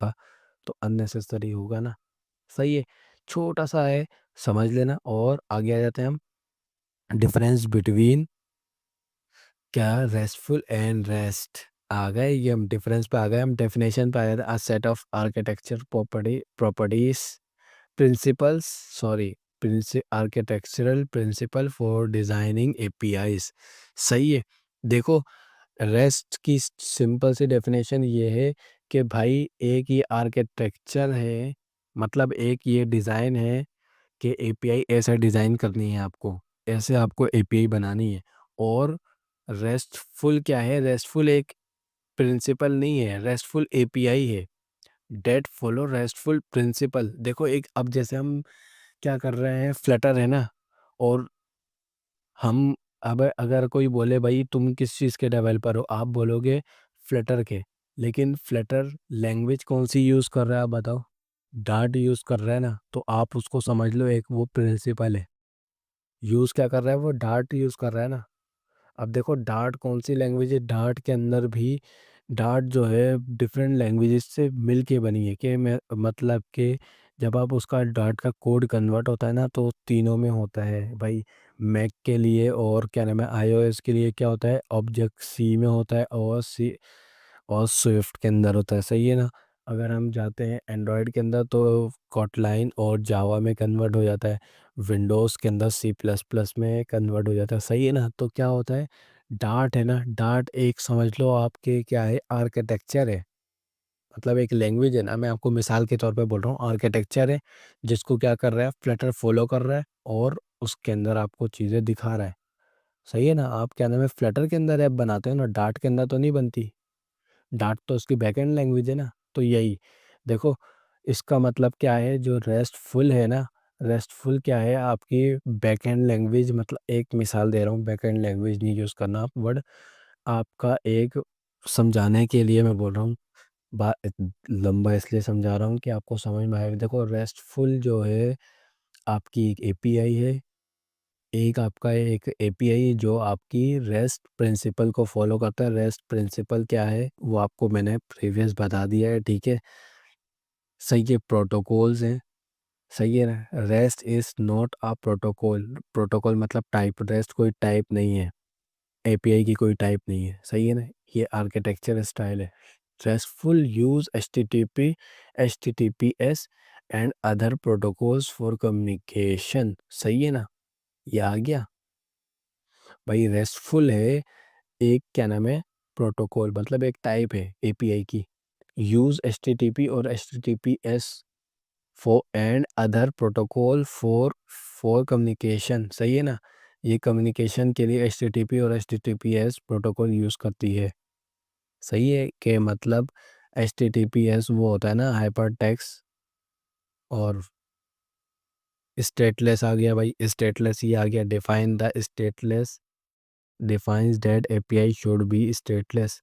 तो अननेसेसरी होगा ना। सही है, छोटा सा है, समझ लेना। और आगे आ जाते हैं हम, डिफरेंस बिटवीन, क्या रेस्टफुल एंड रेस्ट आ गए, ये हम डिफरेंस पे आ गए, हम डेफिनेशन पे आ गए। A set of architecture properties principles, sorry, architectural principle for designing APIs. सही है। देखो, रेस्ट की सिंपल सी डेफिनेशन ये है कि भाई एक ये आर्किटेक्चर है, मतलब एक ये डिज़ाइन है कि एपीआई ऐसा डिज़ाइन करनी है आपको, ऐसे आपको एपीआई बनानी है। और रेस्टफुल क्या है, रेस्टफुल एक प्रिंसिपल नहीं है, रेस्टफुल एपीआई है, डेट फॉलो रेस्टफुल प्रिंसिपल। देखो, एक अब जैसे हम क्या कर रहे हैं, फ्लटर है ना, और हम, अब अगर कोई बोले भाई तुम किस चीज़ के डेवलपर हो, आप बोलोगे फ्लटर के, लेकिन फ्लटर लैंग्वेज कौन सी यूज़ कर रहा है, आप बताओ। डार्ट यूज़ कर रहा है ना, तो आप उसको समझ लो, एक वो प्रिंसिपल है। यूज़ क्या कर रहा है, वो डार्ट यूज़ कर रहा है ना। अब देखो, डार्ट कौन सी लैंग्वेज है, डार्ट के अंदर भी, डार्ट जो है डिफरेंट लैंग्वेजेस से मिल के बनी है, कि मैं मतलब कि जब आप उसका डार्ट का कोड कन्वर्ट होता है ना, तो तीनों में होता है भाई। मैक के लिए और क्या नाम है, आईओएस के लिए क्या होता है, ऑब्जेक्ट सी में होता है, और सी और स्विफ्ट के अंदर होता है। सही है ना। अगर हम जाते हैं एंड्रॉयड के अंदर, तो कॉटलाइन और जावा में कन्वर्ट हो जाता है। विंडोज़ के अंदर सी प्लस प्लस में कन्वर्ट हो जाता है। सही है ना। तो क्या होता है, डार्ट है ना, डार्ट एक समझ लो आपके क्या है, आर्किटेक्चर है, मतलब एक लैंग्वेज है ना। मैं आपको मिसाल के तौर पे बोल रहा हूँ, आर्किटेक्चर है जिसको क्या कर रहा है, फ्लटर फॉलो कर रहा है, और उसके अंदर आपको चीज़ें दिखा रहा है। सही है ना। आप क्या नाम है, फ्लटर के अंदर ऐप बनाते हो ना, डार्ट के अंदर तो नहीं बनती। डार्ट तो उसकी बैकएंड लैंग्वेज है ना। तो यही देखो, इसका मतलब क्या है, जो रेस्टफुल है ना, रेस्टफुल क्या है, आपकी बैकएंड लैंग्वेज, मतलब एक मिसाल दे रहा हूँ, बैकएंड लैंग्वेज नहीं यूज़ करना आप वर्ड, आपका एक समझाने के लिए मैं बोल रहा हूँ। लंबा इसलिए समझा रहा हूँ कि आपको समझ में आए। देखो, रेस्टफुल जो है आपकी एक एपीआई है, एक आपका एक एपीआई जो आपकी रेस्ट प्रिंसिपल को फॉलो करता है। रेस्ट प्रिंसिपल क्या है, वो आपको मैंने प्रीवियस बता दिया है, ठीक है। सही है, प्रोटोकॉल्स हैं। सही है ना। Rest is not a protocol, protocol मतलब टाइप, रेस्ट कोई टाइप नहीं है, एपीआई की कोई टाइप नहीं है। सही है ना। ये आर्किटेक्चर स्टाइल है। Restful use H T T P S and other protocols for communication. सही है ना। ये आ गया भाई। रेस्टफुल है एक क्या नाम है, प्रोटोकॉल, मतलब एक टाइप है एपीआई की। यूज एचटीटीपी और HTTPS for and other protocol for communication. सही है ना। ये कम्युनिकेशन के लिए एचटीटीपी और एचटीटीपीएस प्रोटोकॉल यूज करती है। सही है, कि मतलब एचटीटीपीएस वो होता है ना, हाइपर टेक्स्ट, और स्टेटलेस आ गया भाई, स्टेटलेस ये आ गया, define the stateless, defines that API should be stateless.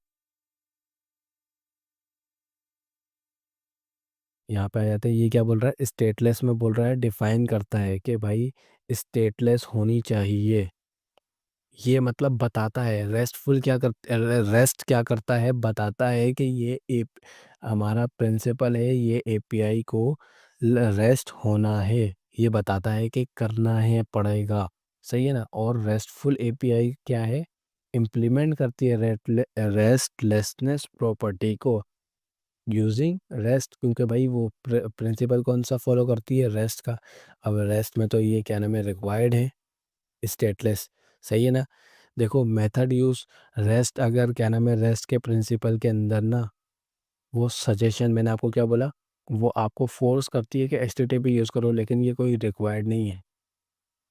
यहाँ पे आ जाते हैं, ये क्या बोल रहा है, स्टेटलेस में बोल रहा है, डिफाइन करता है कि भाई स्टेटलेस होनी चाहिए। ये मतलब बताता है, रेस्टफुल क्या कर, रेस्ट क्या करता है, बताता है कि ये एप हमारा प्रिंसिपल है, ये एपीआई को रेस्ट होना है, ये बताता है कि करना है पड़ेगा। सही है ना। और रेस्टफुल एपीआई क्या है, इम्प्लीमेंट करती है रेस्टलेसनेस प्रॉपर्टी को यूजिंग रेस्ट, क्योंकि भाई वो प्रिंसिपल कौन सा फॉलो करती है, रेस्ट का। अब रेस्ट में तो ये क्या नाम है, रिक्वायर्ड है, स्टेटलेस। सही है ना। देखो, मेथड यूज, रेस्ट अगर क्या नाम है, रेस्ट के प्रिंसिपल के अंदर ना, वो सजेशन, मैंने आपको क्या बोला, वो आपको फोर्स करती है कि एचटीटीपी यूज़ करो, लेकिन ये कोई रिक्वायर्ड नहीं है।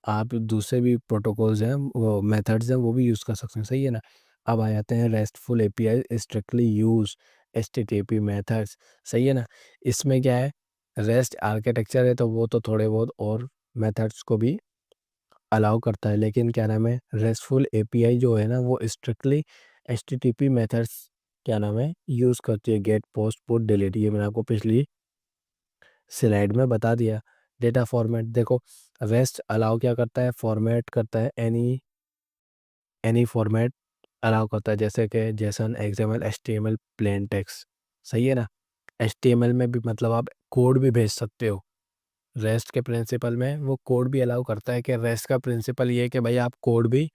आप दूसरे भी प्रोटोकॉल्स हैं, वो मेथड्स हैं, वो भी यूज़ कर सकते हैं। सही है ना। अब आ जाते हैं restful API strictly use HTTP methods. सही है ना। इसमें क्या है, रेस्ट आर्किटेक्चर है, तो वो तो थोड़े बहुत और मेथड्स को भी अलाउ करता है, लेकिन क्या नाम है, रेस्टफुल एपीआई जो है ना, वो स्ट्रिक्टली एचटीटीपी मेथड्स क्या नाम है, यूज़ करती है। गेट, पोस्ट, पुट, डिलीट, ये मैंने आपको पिछली स्लाइड में बता दिया। डेटा फॉर्मेट, देखो, रेस्ट अलाउ क्या करता है, फॉर्मेट करता है, एनी एनी फॉर्मेट अलाउ करता है, जैसे कि Jason, XML, HTML, plain text. सही है ना। HTML में भी मतलब आप कोड भी भेज सकते हो। रेस्ट के प्रिंसिपल में वो कोड भी अलाउ करता है कि रेस्ट का प्रिंसिपल ये है कि भाई आप कोड भी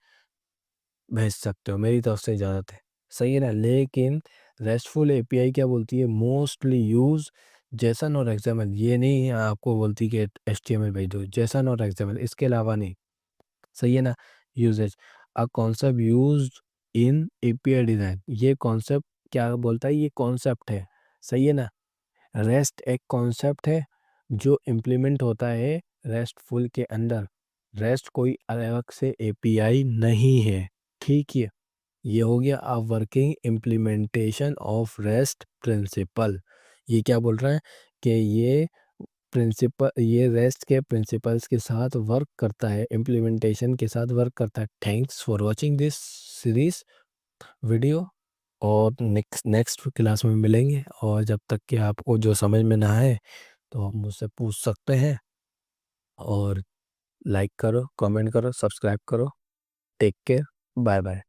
भेज सकते हो, मेरी तरफ से इजाज़त है। सही है ना? लेकिन रेस्टफुल एपीआई क्या बोलती है? मोस्टली यूज़ जेसन और एक्सएमएल। ये नहीं आपको बोलती कि एचटीएमएल भेज दो, जेसन और एक्सएमएल, इसके अलावा नहीं। सही है ना? Usage a concept used in API design. ये कॉन्सेप्ट क्या बोलता है? ये कॉन्सेप्ट है। सही है ना? रेस्ट एक कॉन्सेप्ट है जो इम्प्लीमेंट होता है रेस्टफुल के अंदर। रेस्ट कोई अलग से एपीआई नहीं है। ठीक है? ये हो गया a working implementation of REST principle. ये क्या बोल रहा है कि ये रेस्ट के प्रिंसिपल्स के साथ वर्क करता है, इम्प्लीमेंटेशन के साथ वर्क करता है। Thanks for watching this series video, और नेक्स्ट नेक्स्ट क्लास में मिलेंगे। और जब तक कि आपको जो समझ में ना आए तो आप मुझसे पूछ सकते हैं। और लाइक करो, कमेंट करो, सब्सक्राइब करो। Take care, bye bye.